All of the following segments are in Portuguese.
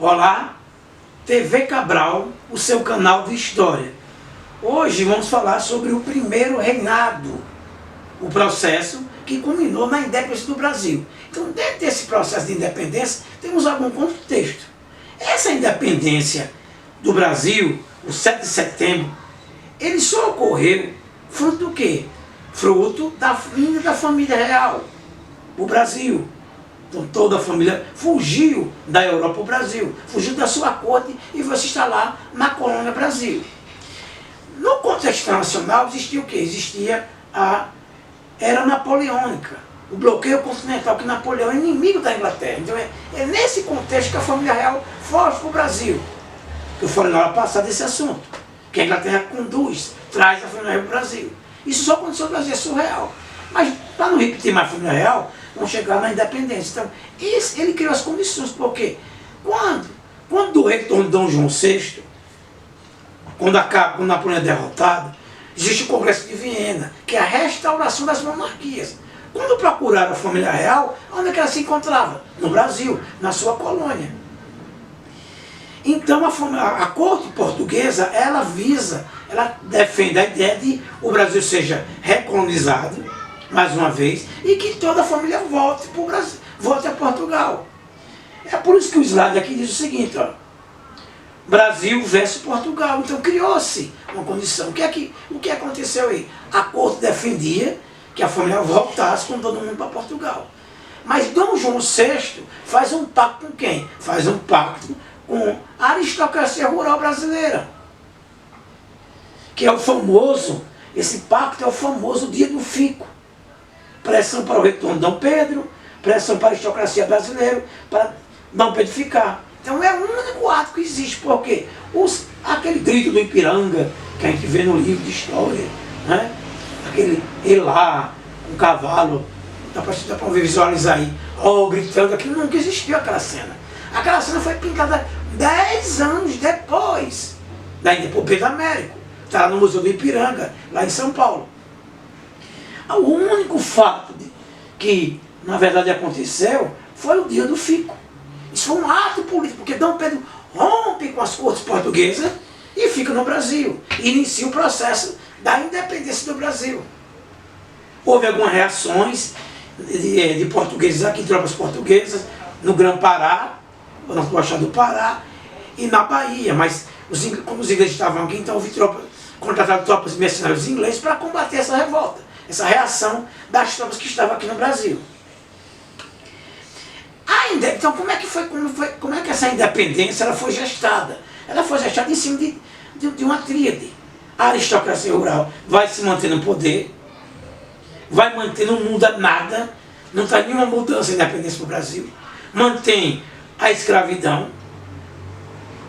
Olá, TV Cabral, o seu canal de história. Hoje vamos falar sobre o primeiro reinado, o processo que culminou na independência do Brasil. Então, dentro desse processo de independência, temos algum contexto. Essa independência do Brasil, o 7 de setembro, ele só ocorreu fruto do quê? Fruto da vinda da família real, o Brasil. Então toda a família fugiu da Europa para o Brasil, fugiu da sua corte e foi se instalar na colônia Brasil. No contexto internacional existia o quê? Existia a era napoleônica, o bloqueio continental, que Napoleão é inimigo da Inglaterra. Então é nesse contexto que a família real foge para o Brasil. Eu falei na hora passada desse assunto, que a Inglaterra conduz, traz a família real para o Brasil. Isso só aconteceu no Brasil, é surreal. Mas para não repetir mais a família real, vamos chegar na independência. Então, ele criou as condições, porque quando o retorno de Dom João VI, quando Napoleão é derrotado, existe o Congresso de Viena, que é a restauração das monarquias. Quando procuraram a família real, onde é que ela se encontrava? No Brasil, na sua colônia. Então a corte portuguesa, ela defende a ideia de o Brasil seja recolonizado, mais uma vez, e que toda a família volte para o Brasil, volte a Portugal. É por isso que o slide aqui diz o seguinte, ó, Brasil versus Portugal. Então criou-se uma condição. O que aconteceu aí? A corte defendia que a família voltasse com todo mundo para Portugal. Mas Dom João VI faz um pacto com quem? Faz um pacto com a aristocracia rural brasileira. Que é o famoso, esse pacto é o famoso Dia do Fico. Pressão para o retorno de Dom Pedro, pressão para a aristocracia brasileira, para Dom Pedro ficar. Então é o único ato que existe, porque aquele grito do Ipiranga, que a gente vê no livro de história, né? Aquele Elá, um cavalo, dá para visualizar aí, gritando, aquilo nunca existiu, aquela cena. Aquela cena foi pintada 10 anos depois da independência da América. Está lá no Museu do Ipiranga, lá em São Paulo. O único fato que, na verdade, aconteceu foi o Dia do Fico. Isso foi um ato político, porque Dom Pedro rompe com as cortes portuguesas e fica no Brasil. Inicia o processo da independência do Brasil. Houve algumas reações de portugueses aqui, tropas portuguesas, no Grã-Pará, na Baixada do Pará, e na Bahia. Mas, como os ingleses estavam aqui, então houve contrataram tropas mercenários ingleses para combater essa revolta, essa reação das tropas que estavam aqui no Brasil. Então, como é que essa independência ela foi gestada? Ela foi gestada em cima de uma tríade. A aristocracia rural vai se manter no poder, vai manter, não muda nada, não traz nenhuma mudança na independência para o Brasil, mantém a escravidão,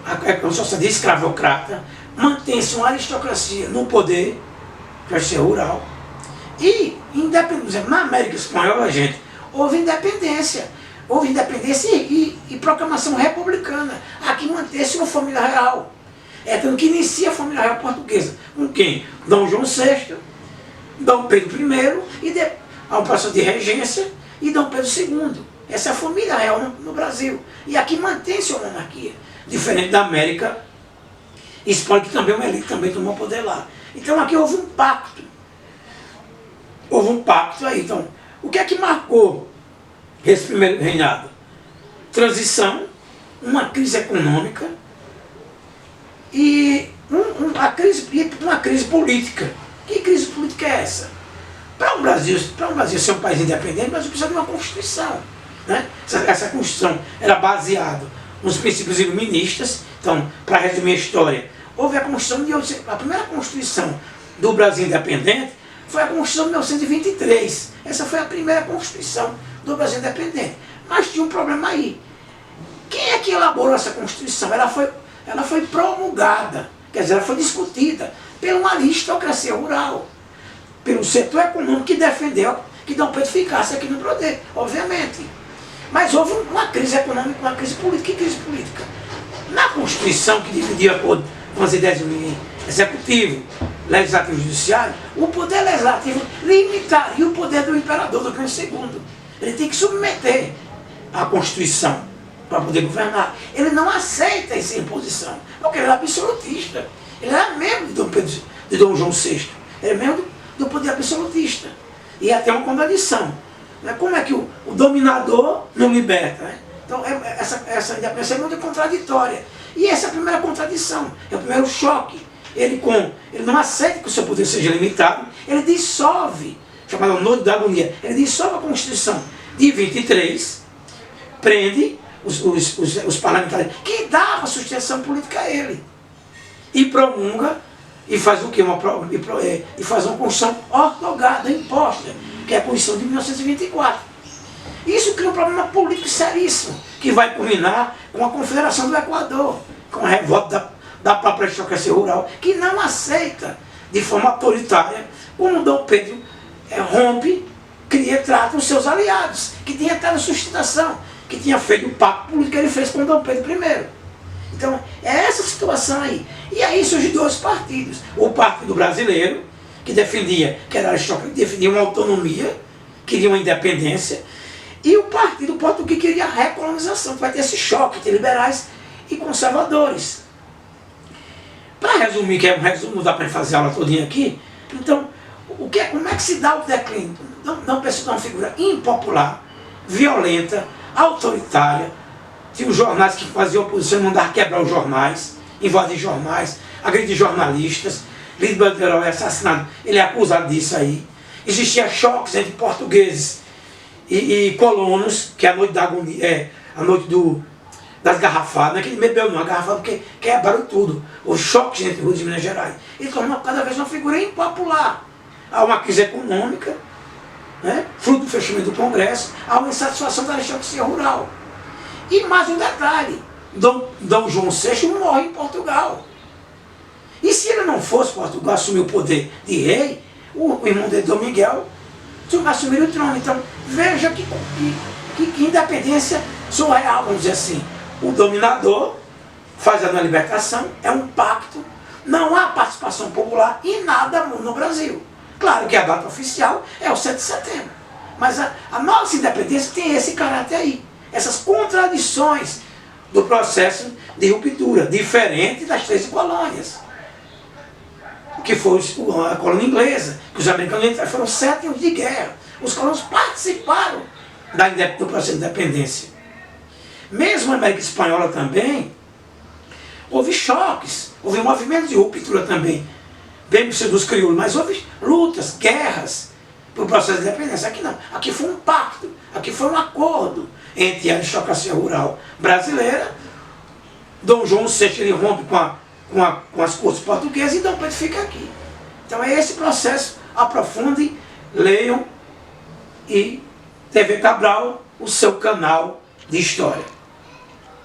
a sociedade escravocrata, mantém-se uma aristocracia no poder, aristocracia rural, e independência. Na América Espanhola, gente, houve independência e proclamação republicana. Aqui manteve-se uma família real. Tanto que inicia a família real portuguesa. Com quem? Dom João VI, Dom Pedro I, e ao processo de regência, e Dom Pedro II. Essa é a família real no Brasil. E aqui mantém-se a monarquia. Diferente da América Espanha, que também uma elite também tomou poder lá. Então aqui houve um pacto. Houve um pacto aí. Então, o que é que marcou esse primeiro reinado? Transição, uma crise econômica e uma crise política. Que crise política é essa? Para o Brasil ser um país independente, o Brasil precisa de uma Constituição. Né? Essa Constituição era baseada nos princípios iluministas. Então, para resumir a história, houve a primeira Constituição do Brasil independente foi a Constituição de 1923. Essa foi a primeira Constituição do Brasil independente. Mas tinha um problema aí. Quem é que elaborou essa Constituição? Ela foi promulgada, quer dizer, ela foi discutida por uma aristocracia rural, pelo setor econômico que defendeu que Dom Pedro ficasse aqui no poder, obviamente. Mas houve uma crise econômica, uma crise política. Que crise política? Na Constituição, que dividia com as ideias do executivo, legislativo e judiciário, o poder legislativo limitaria o poder do imperador, do Pedro II. Ele tem que submeter à Constituição. para poder governar. Ele não aceita essa imposição, porque ele era absolutista. Ele era membro de Dom João VI. Ele é membro do poder absolutista. E até uma contradição. Né? Como é que o dominador não liberta? Né? Então essa independência é muito contraditória. E essa é a primeira contradição, é o primeiro choque. Ele não aceita que o seu poder seja limitado, ele dissolve, chamada Noite da Agonia, ele dissolve a Constituição de 23, prende os parlamentares, que dava sustentação política a ele, e promulga, e faz o quê? E faz uma Constituição ortogada, imposta, que é a Constituição de 1924. Isso cria um problema político seríssimo, que vai culminar com a Confederação do Equador, com a revolta da própria aristocracia rural, que não aceita de forma autoritária como Dom Pedro rompe, trata os seus aliados, que tinha até a sustentação, que tinha feito o pacto político que ele fez com Dom Pedro I. Então, é essa situação aí. E aí surgem dois partidos. O Partido Brasileiro, que defendia, que era aristocrata, defendia uma autonomia, queria uma independência, e o Partido Português queria a recolonização, que vai ter esse choque entre liberais e conservadores. Para resumir, que é um resumo, não dá para fazer a aula todinha aqui, então, como é que se dá o declínio? Dom Pedro é uma figura impopular, violenta, autoritária. Tinha os jornais que faziam oposição, mandavam quebrar os jornais, invadir jornais, agredir jornalistas. Lídio Bandeirão é assassinado, ele é acusado disso aí. Existia choques entre portugueses e colonos, que é a noite da agonia, a noite das garrafadas, não é que ele bebeu não, a garrafada porque quebraram tudo. Os choques entre Rio de Minas Gerais. Ele tornou cada vez uma figura impopular. Há uma crise econômica, né, fruto do fechamento do Congresso, há uma insatisfação da aristocracia rural. E mais um detalhe, Dom João VI morre em Portugal. E se ele não fosse Portugal, assumir o poder de rei, o irmão dele, Dom Miguel, assumiria o trono. Então, veja que independência surreal, vamos dizer assim. O dominador faz a libertação, é um pacto, não há participação popular e nada no Brasil. Claro que a data oficial é o 7 de setembro, mas a nossa independência tem esse caráter aí, essas contradições do processo de ruptura, diferente das 13 colônias, que foi a colônia inglesa, que os americanos entraram, foram 7 anos de guerra, os colonos participaram do processo de independência. Mesmo na América Espanhola também, houve choques, houve movimentos de ruptura também, bem dos crioulos, mas houve lutas, guerras para o processo de independência. Aqui não, aqui foi um pacto, aqui foi um acordo entre a aristocracia rural brasileira. Dom João VI ele rompe com as cortes portuguesas e Dom Pedro fica aqui. Então é esse processo, aprofundem, leiam e TV Cabral, o seu canal de história.